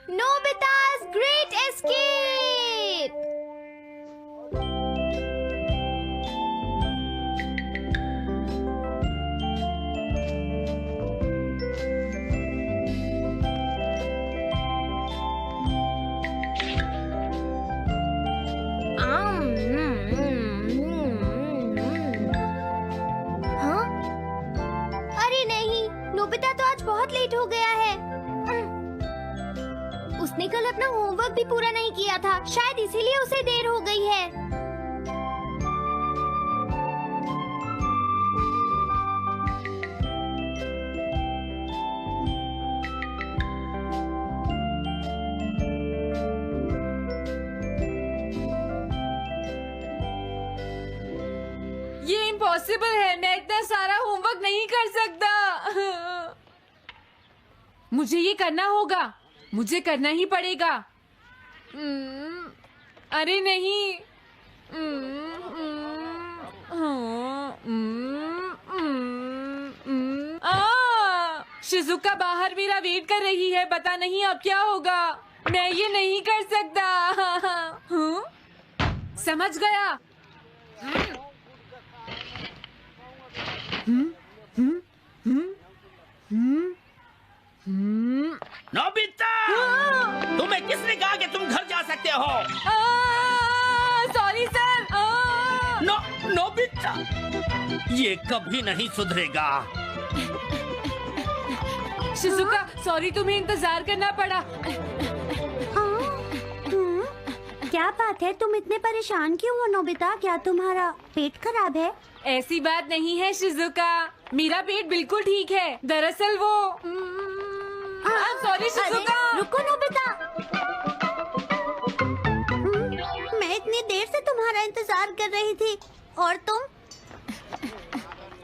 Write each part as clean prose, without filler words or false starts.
Nobita's Great Escape! हाँ? अरे नहीं, नोबिता तो आज बहुत लेट हो गया है। उसने कल अपना होमवर्क भी पूरा नहीं किया था, शायद इसीलिए उसे देर हो गई है। ये इम्पॉसिबल है, मैं इतना सारा होमवर्क नहीं कर सकता। मुझे ये करना होगा, मुझे करना ही पड़ेगा। अरे नहीं। शिजुका बाहर मेरा वेट कर रही है, पता नहीं अब क्या होगा। मैं ये नहीं कर सकता। समझ गया। नोबिता, तुम्हें किसने कहा कि तुम घर जा सकते हो? Sorry sir. नोबिता, ये कभी नहीं सुधरेगा। शिजुका सॉरी, तुम्हें इंतजार करना पड़ा। क्या बात है, तुम इतने परेशान क्यों हो नोबिता? क्या तुम्हारा पेट खराब है? ऐसी बात नहीं है शिजुका, मेरा पेट बिल्कुल ठीक है। दरअसल वो सॉरी शिजुका। रुको नोबिता, मैं इतनी देर से तुम्हारा इंतजार कर रही थी और तुम?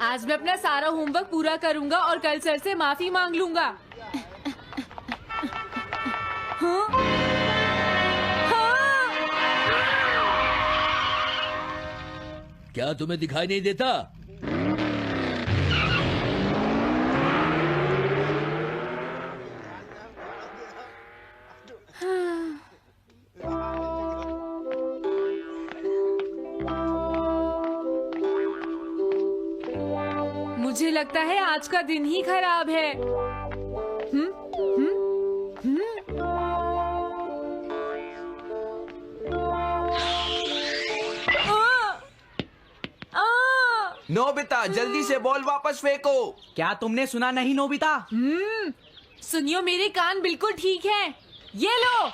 आज मैं अपना सारा होमवर्क पूरा करूंगा और कल सर से माफी मांग लूंगा। हाँ? हाँ? क्या तुम्हें दिखाई नहीं देता? मुझे लगता है आज का दिन ही खराब है। नोबिता, जल्दी से बॉल वापस फेंको। क्या तुमने सुना नहीं नोबिता? सुनियो, मेरे कान बिल्कुल ठीक हैं। ये लो।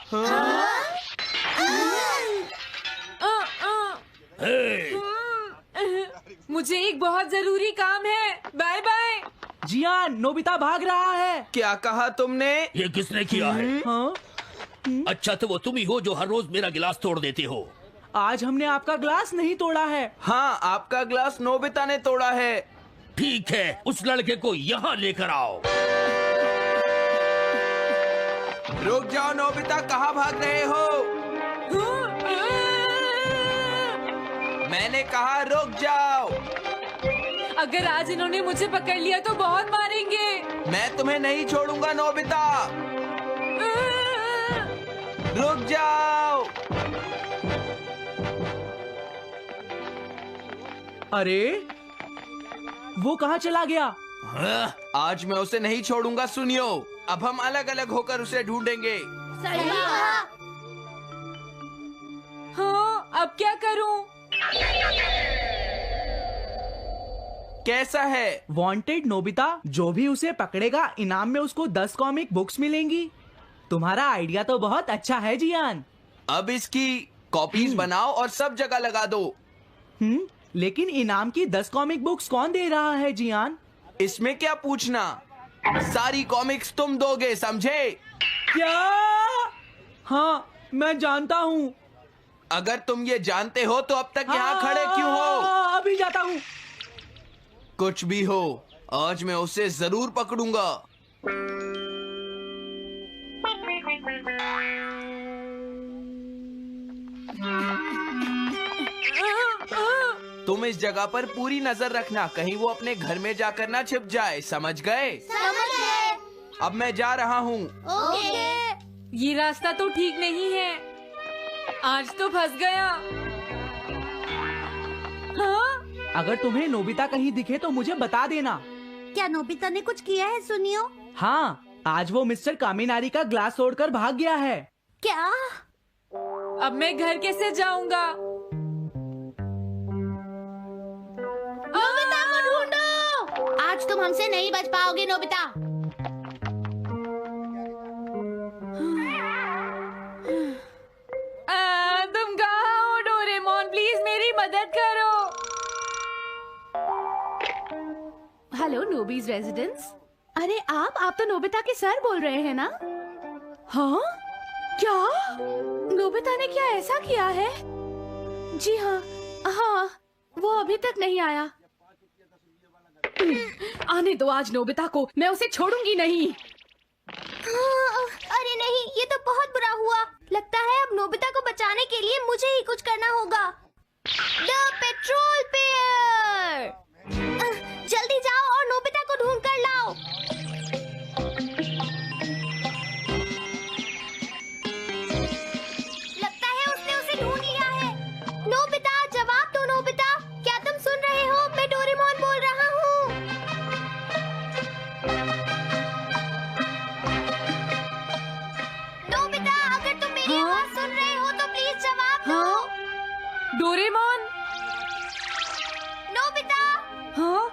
मुझे एक बहुत जरूरी काम है। Bye bye. जियान, नोबिता भाग रहा है। क्या कहा तुमने? ये किसने किया है? हाँ? अच्छा तो वो तुम ही हो जो हर रोज मेरा गिलास तोड़ देते हो। आज हमने आपका ग्लास नहीं तोड़ा है। हाँ, आपका ग्लास नोबिता ने तोड़ा है। ठीक है, उस लड़के को यहाँ लेकर आओ। रुक जाओ नोबिता, कहाँ भाग रहे हो? मैंने कहा रुक जाओ। अगर आज इन्होंने मुझे पकड़ लिया तो बहुत मारेंगे। मैं तुम्हें नहीं छोड़ूंगा नोबिता, रुक जाओ। अरे वो कहाँ चला गया? आज मैं उसे नहीं छोड़ूंगा। सुनियो, अब हम अलग अलग होकर उसे ढूंढेंगे। सही कहा। हाँ, अब क्या करूं? कैसा है? वांटेड नोबिता, जो भी उसे पकड़ेगा इनाम में उसको 10 कॉमिक बुक्स मिलेंगी। तुम्हारा आइडिया तो बहुत अच्छा है जियान। अब इसकी कॉपीज बनाओ और सब जगह लगा दो। लेकिन इनाम की 10 कॉमिक बुक्स कौन दे रहा है जियान? इसमें क्या पूछना, सारी कॉमिक्स तुम दोगे, समझे? क्या? हाँ, मैं जानता हूँ। अगर तुम ये जानते हो तो अब तक यहाँ खड़े क्यों हो? अभी जाता हूँ। कुछ भी हो, आज मैं उसे जरूर पकड़ूंगा। तुम इस जगह पर पूरी नजर रखना, कहीं वो अपने घर में जाकर ना छिप जाए, समझ गए? समझ गए। अब मैं जा रहा हूँ। ओके। ये रास्ता तो ठीक नहीं है। आज तो फंस गया। हाँ? अगर तुम्हें नोबिता कहीं दिखे तो मुझे बता देना। क्या नोबिता ने कुछ किया है सुनियो? हाँ, आज वो मिस्टर कामिनारी का ग्लास तोड़कर भाग गया है। क्या? अब मैं घर कैसे जाऊंगा? नोबिता को ढूंढो। आज तुम हमसे नहीं बच पाओगे नोबिता। तुम कहाँ हो डोरेमोन? प्लीज मेरी मदद करो। Hello Nobi's residence. अरे आप तो नोबिता के सर बोल रहे हैं ना? हाँ? क्या? नोबिता ने क्या ऐसा किया है? जी हाँ, हाँ, वो अभी तक नहीं आया। आने दो आज नोबिता को, मैं उसे छोड़ूंगी नहीं। अरे नहीं, ये तो बहुत बुरा हुआ। लगता है अब नोबिता को बचाने के लिए मुझे ही कुछ करना होगा। द पेट्रोल पेयर, जल्दी जाओ और नोबिता को ढूंढ कर लाओ। लगता है उसने उसे ढूंढ लिया है। नोबिता, जवाब दो नोबिता। क्या तुम सुन रहे हो? मैं डोरेमोन बोल रहा हूँ। नोबिता, अगर तुम मेरी आवाज सुन रहे हो तो प्लीज जवाब दो। डोरेमोन? नोबिता, हाँ?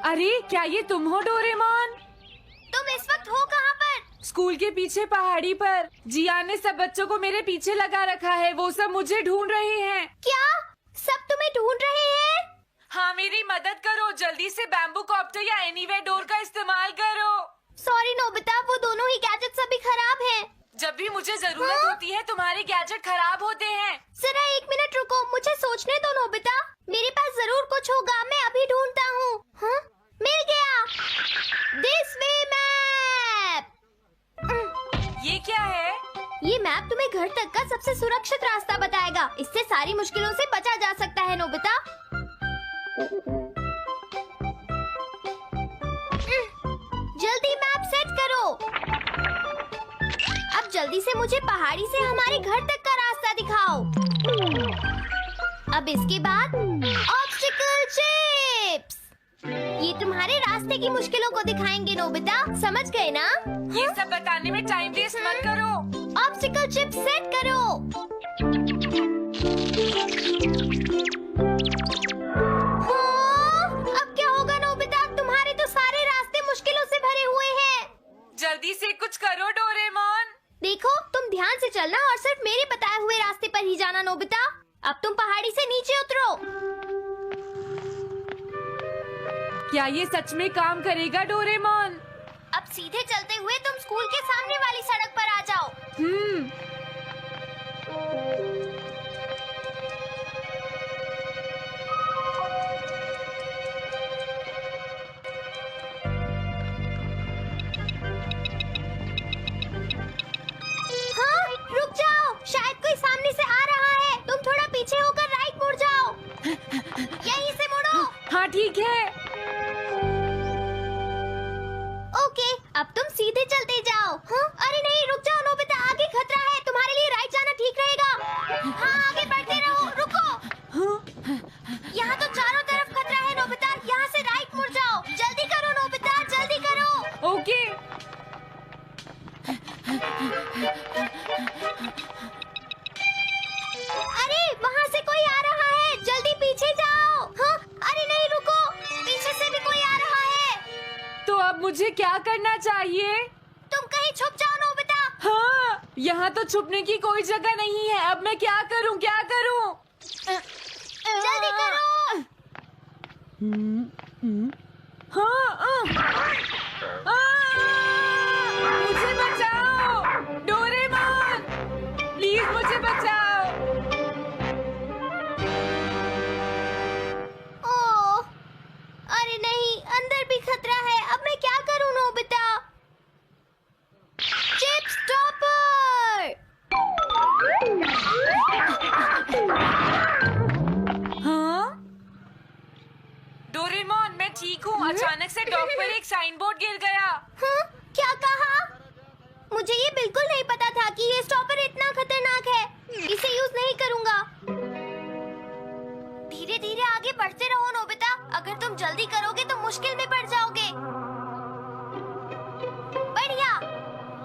अरे क्या ये तुम हो डोरेमोन? तुम इस वक्त हो कहाँ पर? स्कूल के पीछे पहाड़ी पर। जिया ने सब बच्चों को मेरे पीछे लगा रखा है। वो सब मुझे ढूंढ रहे हैं। क्या? सब तुम्हें ढूंढ रहे हैं? हाँ, मेरी मदद करो। जल्दी से बैम्बू कॉप्टर या एनीवेयर डोर का इस्तेमाल करो। सॉरी नोबिता, वो दोनों ही गैजेट्स अभी खराब हैं। जब भी मुझे जरूरत हाँ? होती है तुम्हारे गैजेट खराब होते हैं। जरा एक मिनट रुको, मुझे सोचने दो नोबिता। मेरे पास जरूर कुछ होगा, मैं अभी ढूंढता हूँ। हाँ? मिल गया। This way map. ये क्या है? ये मैप तुम्हें घर तक का सबसे सुरक्षित रास्ता बताएगा। इससे सारी मुश्किलों से बचा जा सकता है नोबिता। जल्दी मैप सेट करो। अब जल्दी से मुझे पहाड़ी से हमारे घर तक का रास्ता दिखाओ। अब इसके बाद ऑब्स्टिकल चिप्स। ये तुम्हारे रास्ते की मुश्किलों को दिखाएंगे नोबिता, समझ गए ना? ये सब बताने में टाइम वेस्ट मत करो। ऑब्स्टिकल चिप्स सेट करो। हाँ, अब क्या होगा नोबिता? तुम्हारे तो सारे रास्ते मुश्किलों से भरे हुए हैं। जल्दी से कुछ करो डोरेमोन। देखो, तुम ध्यान से चलना और सिर्फ मेरे बताए हुए रास्ते पर ही जाना नोबिता। अब तुम पहाड़ी से नीचे उतरो। क्या ये सच में काम करेगा डोरेमोन? अब सीधे चलते हुए तुम स्कूल के सामने वाली सड़क पर आ जाओ। हाँ, रुक जाओ, शायद कोई सामने से आ रहा है। तुम थोड़ा पीछे होकर राइट मुड़ जाओ। यहीं से मुड़ो। हाँ ठीक है। ओके, अब तुम सीधे चलते जाओ। हाँ? अरे नहीं, रुक जाओ नोबिता, आगे खतरा है। तुम्हारे लिए राइट जाना ठीक रहेगा। हाँ, आगे बढ़ते रहो। रुको, यहाँ तो चारों तरफ खतरा है नोबिता। यहाँ से राइट मुड़ जाओ। जल्दी करो नोबिता, जल्दी करो। ओके। अरे वहाँ से कोई आ रहा है, जल्दी पीछे जाओ। हाँ? अरे नहीं, रुको, पीछे से भी कोई आ रहा है। तो अब मुझे क्या करना चाहिए? तुम कहीं छुप जाओ नोबिता। हाँ, यहाँ तो छुपने की कोई जगह नहीं है। अब मैं क्या करूँ, क्या करूँ? जल्दी करो। हाँ, मुझे बचाओ डोरेमोन, प्लीज मुझे बचाओ। ओह, अरे नहीं, अंदर भी खतरा है। अब मैं क्या करूं नोबिता? Chip stopper. हाँ? डोरेमोन, मैं ठीक हूँ। अचानक से डॉग पर एक खतरनाक है, इसे यूज नहीं करूँगा। धीरे धीरे आगे बढ़ते रहो नोबिता, अगर तुम जल्दी करोगे तो मुश्किल में पड़ जाओगे। बढ़िया,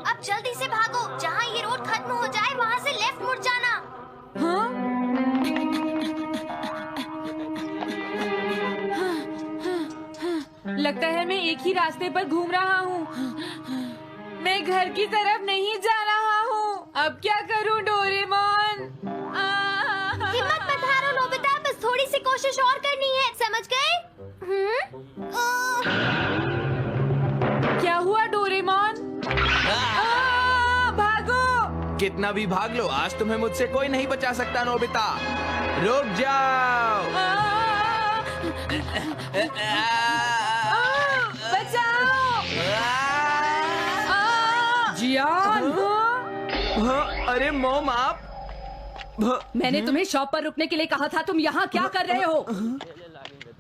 अब जल्दी से भागो, जहाँ ये रोड खत्म हो जाए वहाँ से लेफ्ट मुड़ जाना। हाँ? लगता है मैं एक ही रास्ते पर घूम रहा हूँ। मैं घर की तरफ नहीं जा रहा हूँ। अब क्या करूँ डोरेमोन? हिम्मत मत हारो नोबिता, बस थोड़ी सी कोशिश और करनी है, समझ गए? क्या हुआ डोरेमोन? भागो! कितना भी भाग लो, आज तुम्हें मुझसे कोई नहीं बचा सकता नोबिता। रुक जाओ। बचाओ! जियान! अरे मॉम, आप मैंने तुम्हें शॉप पर रुकने के लिए कहा था, तुम यहाँ क्या कर रहे हो?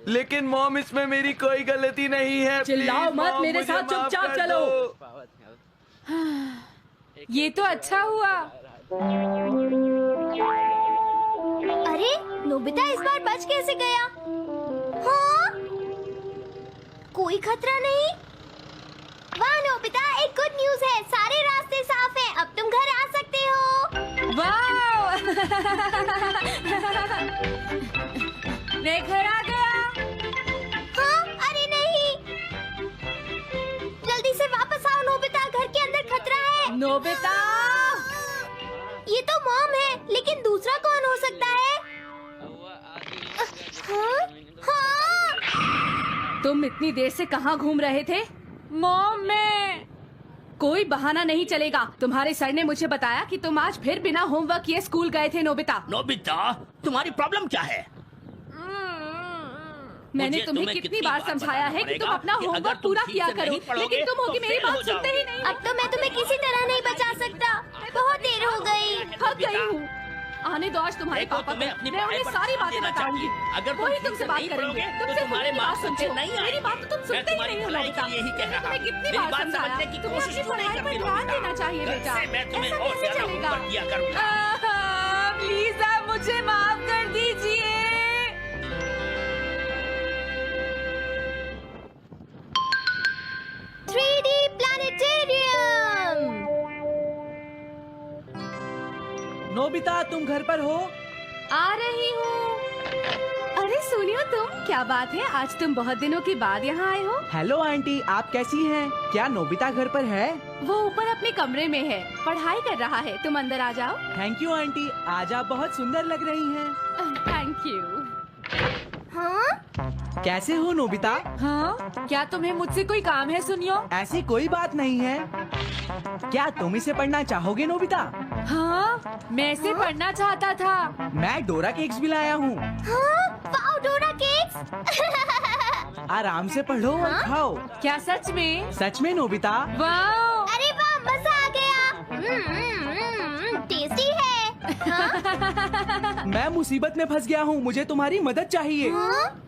लेकिन मॉम, इसमें मेरी कोई गलती नहीं है। चिल्लाओ प्लीज, मत, मॉम, मेरे मुझे साथ माफ चुपचाप कर चलो। दो। ये तो अच्छा हुआ। अरे नोबिता इस बार बच कैसे गया? हाँ? कोई खतरा नहीं? वाह नोबिता, एक गुड न्यूज है, सारे रास्ते साफ हैं, अब तुम घर आ सकते हो। वाओ! मैं घर आ गया। हाँ? अरे नहीं, जल्दी से वापस आओ नोबिता, घर के अंदर खतरा है। नोबिता! ये तो मॉम है, लेकिन दूसरा कौन हो सकता है? हाँ? हाँ? तुम इतनी देर से कहाँ घूम रहे थे? मॉम, मैं कोई बहाना नहीं चलेगा। तुम्हारे सर ने मुझे बताया कि तुम आज फिर बिना होमवर्क किए स्कूल गए थे नोबिता। नोबिता, तुम्हारी प्रॉब्लम क्या है? मैंने तुम्हें कितनी बार समझाया है कि तुम अपना होमवर्क पूरा किया करो, लेकिन तुम होगी मेरी बात सुनते ही नहीं। अब तो मैं तुम्हें किसी तरह नहीं बचा सकता, बहुत देर हो गई। थक गई हूँ। आने दो आज तुम्हारे देखो, पापा तुम्हें को, अपनी मैं पढ़ाई उन्हें पर सारी ध्यान बातें देना बताऊंगी। चाहिए। अगर तुम वही ठीक तुमसे से बात नहीं करेंगे। पढ़ोगे, तुमसे तो तुम्हारे मेरी बात मार्क्स सुनते अच्छे हो। नहीं मेरी आएंगे। बात तो तुम मैं सुनते ही तुम्हारी नहीं हो भलाई नोबिता। के लिए ही कह रहा तुम्हें हूँ। कितनी मेरी बार बात समझाया? समझने की तुम्हें कोशिश अपनी तो नहीं पढ़ाई पर करती ध्यान नोबिता। देना चाहिए कल बेटा। से मैं तुम्हें ऐसा और कैसे ज्यादा चलेगा? होमवर्क दिया करूंगा। प्लीज आप मुझे माफ कर दीजिए। 3D planetarium. नोबिता, तुम घर पर हो? आ रही हूँ। अरे सुनियो तुम, क्या बात है, आज तुम बहुत दिनों के बाद यहाँ आए हो? हेलो आंटी, आप कैसी हैं? क्या नोबिता घर पर है? वो ऊपर अपने कमरे में है, पढ़ाई कर रहा है। तुम अंदर आ जाओ। थैंक यू आंटी, आज आप बहुत सुंदर लग रही हैं। Thank you. हाँ? कैसे हो नोबिता? हाँ? क्या तुम्हें मुझसे कोई काम है सुनियो? ऐसी कोई बात नहीं है। क्या तुम इसे पढ़ना चाहोगे नोबिता? हाँ? मैं इसे पढ़ना चाहता था। मैं डोरा केक्स भी लाया हूँ। हाँ? वाओ, डोरा केक्स। आराम से पढ़ो और खाओ। क्या सच में? सच में नोबिता? वाओ! अरे वाह, मजा आ गया। टेस्टी है। हाँ? मैं मुसीबत में फंस गया हूँ, मुझे तुम्हारी मदद चाहिए। हाँ?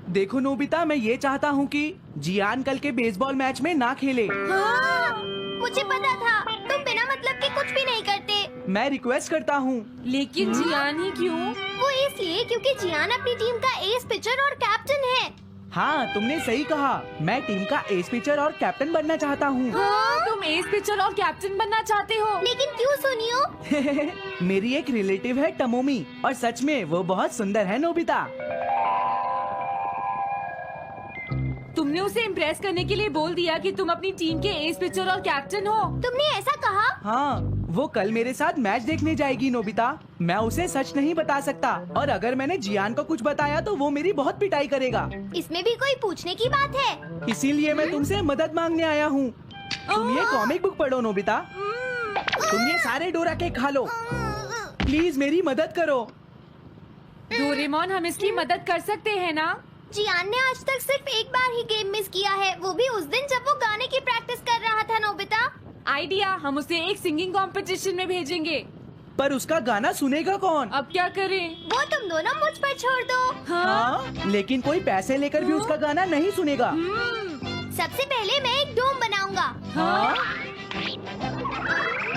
देखो नोबिता, मैं ये चाहता हूँ कि जियान कल के बेसबॉल मैच में ना खेले। हाँ? मुझे पता था, तुम बिना मतलब के कुछ भी नहीं करते। मैं रिक्वेस्ट करता हूँ। लेकिन जियान ही क्यों? वो इसलिए क्योंकि जियान अपनी टीम का एस पिचर और कैप्टन है। हाँ, तुमने सही कहा। मैं टीम का एस पिचर और कैप्टन बनना चाहता हूँ। हाँ? तुम एस पिचर और कैप्टन बनना चाहते हो? लेकिन क्यों सुनियो? मेरी एक रिलेटिव है टमोमी, और सच में वो बहुत सुंदर है नोबिता। तुमने उसे इम्प्रेस करने के लिए बोल दिया कि तुम अपनी टीम के एस पिचर और कैप्टन हो। तुमने ऐसा कहा? हाँ, वो कल मेरे साथ मैच देखने जाएगी नोबिता। मैं उसे सच नहीं बता सकता, और अगर मैंने जियान को कुछ बताया तो वो मेरी बहुत पिटाई करेगा। इसमें भी कोई पूछने की बात है? इसीलिए मैं तुमसे मदद मांगने आया हूँ। तुम ये कॉमिक बुक पढ़ो नोबिता। तुम ये सारे डोरा केक खा लो। प्लीज मेरी मदद करो। डोरेमोन, हम इसकी मदद कर सकते हैं ना? जियान ने आज तक सिर्फ एक बार ही गेम मिस किया है, वो भी उस दिन जब वो गाने की प्रैक्टिस कर रहा था नोबिता। आइडिया, हम उसे एक सिंगिंग कंपटीशन में भेजेंगे। पर उसका गाना सुनेगा कौन? अब क्या करें? वो तुम दोनों मुझ पर छोड़ दो। हाँ, लेकिन कोई पैसे लेकर भी उसका गाना नहीं सुनेगा। सबसे पहले मैं एक डोम बनाऊंगा। हाँ?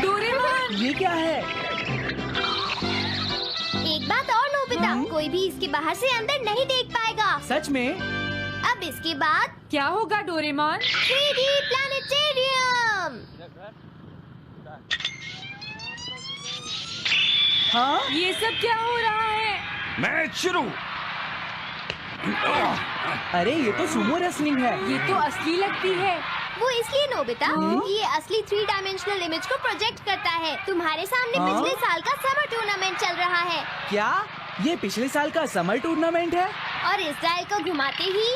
डोरेमोन! ये क्या है? एक बात और नोबिता, कोई भी इसके बाहर से अंदर नहीं देख पाएगा। सच में? अब इसके बाद क्या होगा डोरेमोन? 3D planetarium. हाँ? ये सब क्या हो रहा है? मैच शुरू। अरे ये तो सुमो रेसलिंग है। ये तो असली लगती है। वो इसलिए नोबिता, ये असली 3 डायमेंशनल इमेज को प्रोजेक्ट करता है। तुम्हारे सामने हाँ? पिछले साल का समर टूर्नामेंट चल रहा है क्या ये पिछले साल का समर टूर्नामेंट है? और इस डायल को घुमाते ही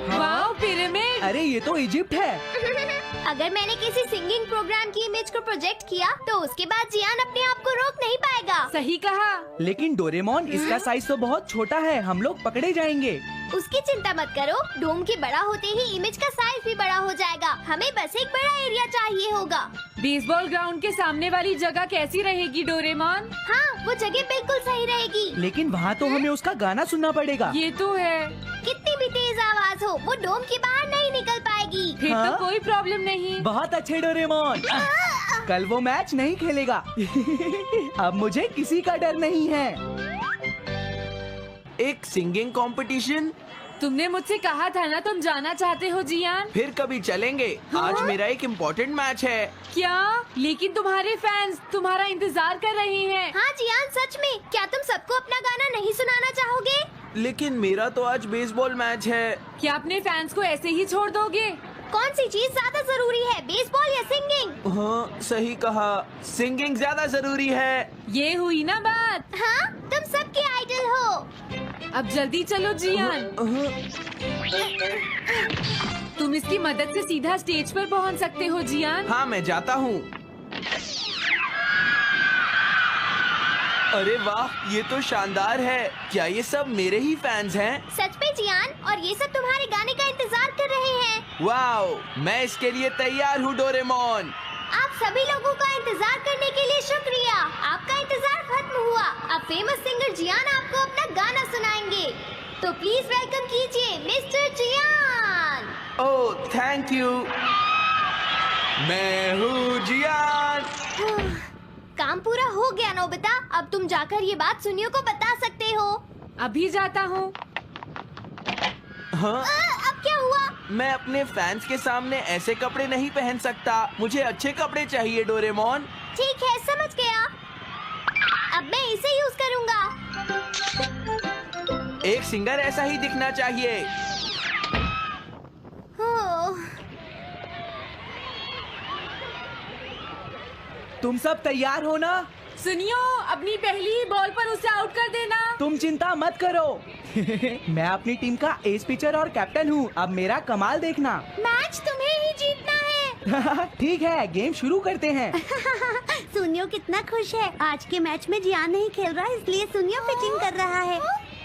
वाओ, पिरामिड। अरे ये तो इजिप्ट है। अगर मैंने किसी सिंगिंग प्रोग्राम की इमेज को प्रोजेक्ट किया तो उसके बाद जियान अपने आप को रोक नहीं पाएगा। सही कहा। लेकिन डोरेमोन इसका साइज तो बहुत छोटा है, हम लोग पकड़े जाएंगे। उसकी चिंता मत करो, डोम के बड़ा होते ही इमेज का साइज भी बड़ा हो जाएगा। हमें बस एक बड़ा एरिया चाहिए होगा। बेसबॉल ग्राउंड के सामने वाली जगह कैसी रहेगी डोरेमोन? हाँ, वो जगह बिल्कुल सही रहेगी। लेकिन वहाँ तो हमें उसका गाना सुनना पड़ेगा। ये तो है। कितनी भी तेज आवाज हो, वो डोम के बाहर नहीं निकल पाएगी। फिर हाँ? तो कोई प्रॉब्लम नहीं। बहुत अच्छे डोरेमोन। कल वो मैच नहीं खेलेगा। अब मुझे किसी का डर नहीं है। एक सिंगिंग कंपटीशन? तुमने मुझसे कहा था ना तुम जाना चाहते हो जियान। फिर कभी चलेंगे। आज मेरा एक इम्पोर्टेंट मैच है। क्या? लेकिन तुम्हारे फैंस तुम्हारा इंतजार कर रहे हैं। हाँ जियान, सच में। क्या तुम सबको अपना गाना नहीं सुनाना चाहोगे? लेकिन मेरा तो आज बेसबॉल मैच है। क्या अपने फैंस को ऐसे ही छोड़ दोगे? कौन सी चीज ज्यादा जरूरी है, बेसबॉल या सिंगिंग? हाँ सही कहा, सिंगिंग ज्यादा जरूरी है। ये हुई ना बात। हाँ, तुम सबके आइडल हो। अब जल्दी चलो जियान। तुम इसकी मदद से सीधा स्टेज पर पहुंच सकते हो जियान। हाँ मैं जाता हूँ। अरे वाह, ये तो शानदार है। क्या ये सब मेरे ही फैंस हैं? सच में जियान, और ये सब तुम्हारे गाने का इंतजार कर रहे हैं। वाओ, मैं इसके लिए तैयार हूँ डोरेमोन। आप सभी लोगों का इंतजार करने के लिए शुक्रिया। आपका इंतजार खत्म हुआ। अब फेमस सिंगर जियान आपको अपना गाना सुनाएंगे। तो प्लीज वेलकम कीजिए mister Jian. Oh thank you. मैं हूँ जियान। काम पूरा हो गया नोबिता। अब तुम जाकर ये बात सुनियो को बता सकते हो। अभी जाता हूँ। हाँ? अब क्या हुआ? मैं अपने फैंस के सामने ऐसे कपड़े नहीं पहन सकता। मुझे अच्छे कपड़े चाहिए डोरेमोन। ठीक है, समझ गया। अब मैं इसे यूज करूँगा। एक सिंगर ऐसा ही दिखना चाहिए। तुम सब तैयार हो ना? सुनियो, अपनी पहली ही बॉल पर उसे आउट कर देना। तुम चिंता मत करो। मैं अपनी टीम का एस पिचर और कैप्टन हूँ। अब मेरा कमाल देखना। मैच तुम्हें ही जीतना है। ठीक है, गेम शुरू करते हैं। सुनियो कितना खुश है। आज के मैच में जियान नहीं खेल रहा, इसलिए सुनियो पिचिंग कर रहा है।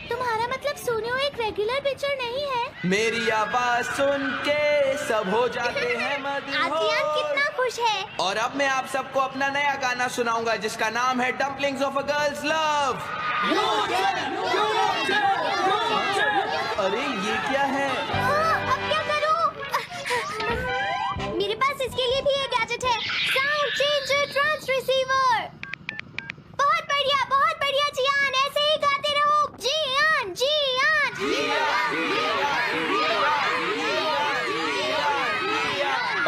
तुम्हारा मतलब सुनियो एक रेगुलर पिचर नहीं है? मेरी आवाज सुन के सब हो जाते हैं आज जियान कितना मदहोश। खुश है। और अब मैं आप सबको अपना नया गाना सुनाऊंगा जिसका नाम है dumplings of a girls love. अरे ये क्या है? अब क्या करूं? मेरे पास इसके लिए भी एक गैजेट है, साउंड चेंजर ट्रांस रिसीवर। बहुत बढ़िया जियान, ऐसे ही गाते रहो। जियान जियान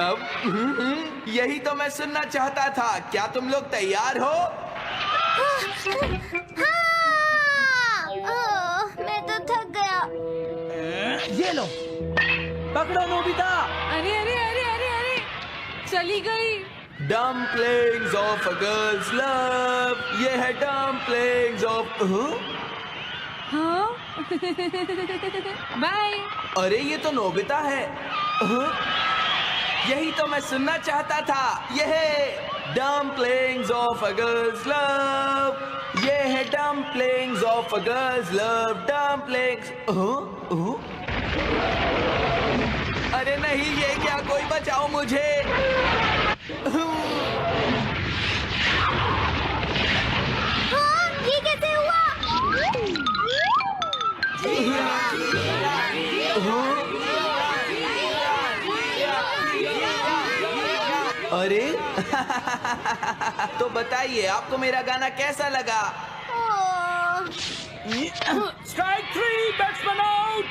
अब यही तो मैं सुनना चाहता था। क्या तुम लोग तैयार हो? हाँ, मैं तो थक गया। ये लो, पकड़ो नोबिता। अरे अरे अरे अरे अरे, चली गई। Dumplings of a girls love. ये है डम्पलिंग्स ऑफ। हाँ? बाय। अरे ये तो नोबिता है। यही तो मैं सुनना चाहता था। यह है dumplings of a girls love. ये है dumplings of a girls love. Dumplings. अरे नहीं, ये क्या? कोई बचाओ मुझे। हाँ, ये कैसे हुआ? अरे तो बताइए आपको मेरा गाना कैसा लगा? Strike 3, batsman out.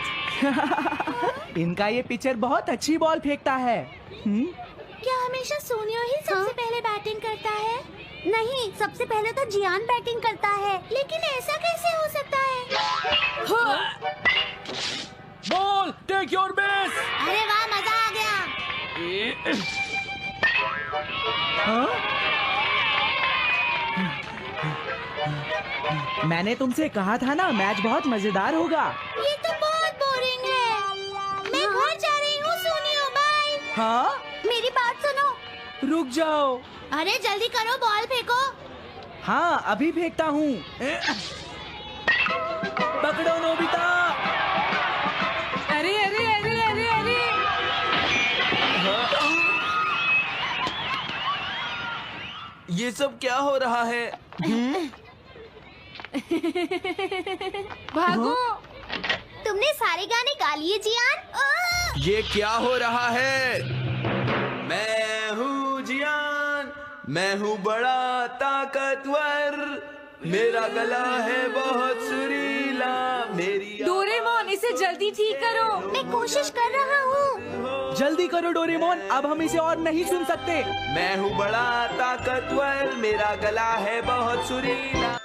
इनका ये पिचर बहुत अच्छी बॉल फेंकता है। क्या हमेशा सोनियो ही सबसे पहले बैटिंग करता है? नहीं, सबसे पहले तो जियान बैटिंग करता है। लेकिन ऐसा कैसे हो सकता है? Ball, take your base. अरे वाह, मजा आ गया। हाँ? मैंने तुमसे कहा था ना मैच बहुत मजेदार होगा। ये तो बहुत बोरिंग है। मैं घर जा रही हूँ सोनियो, बाय। हाँ? मेरी बात सुनो। रुक जाओ। अरे जल्दी करो, बॉल फेंको। हाँ, अभी फेंकता हूँ। पकड़ो नोबिता। अरे अरे अरे अरे अरे ये सब क्या हो रहा है? भागो। तुमने सारे गाने गा लिए जियान? ये क्या हो रहा है? मैं हूँ जियान, मैं हूँ बड़ा ताकतवर, मेरा गला है बहुत सुरीला, मेरी डोरेमोन, इसे जल्दी ठीक करो। मैं कोशिश कर रहा हूँ। जल्दी करो डोरेमोन, अब हम इसे और नहीं सुन सकते। मैं हूँ बड़ा ताकतवर, मेरा गला है बहुत सुरीला।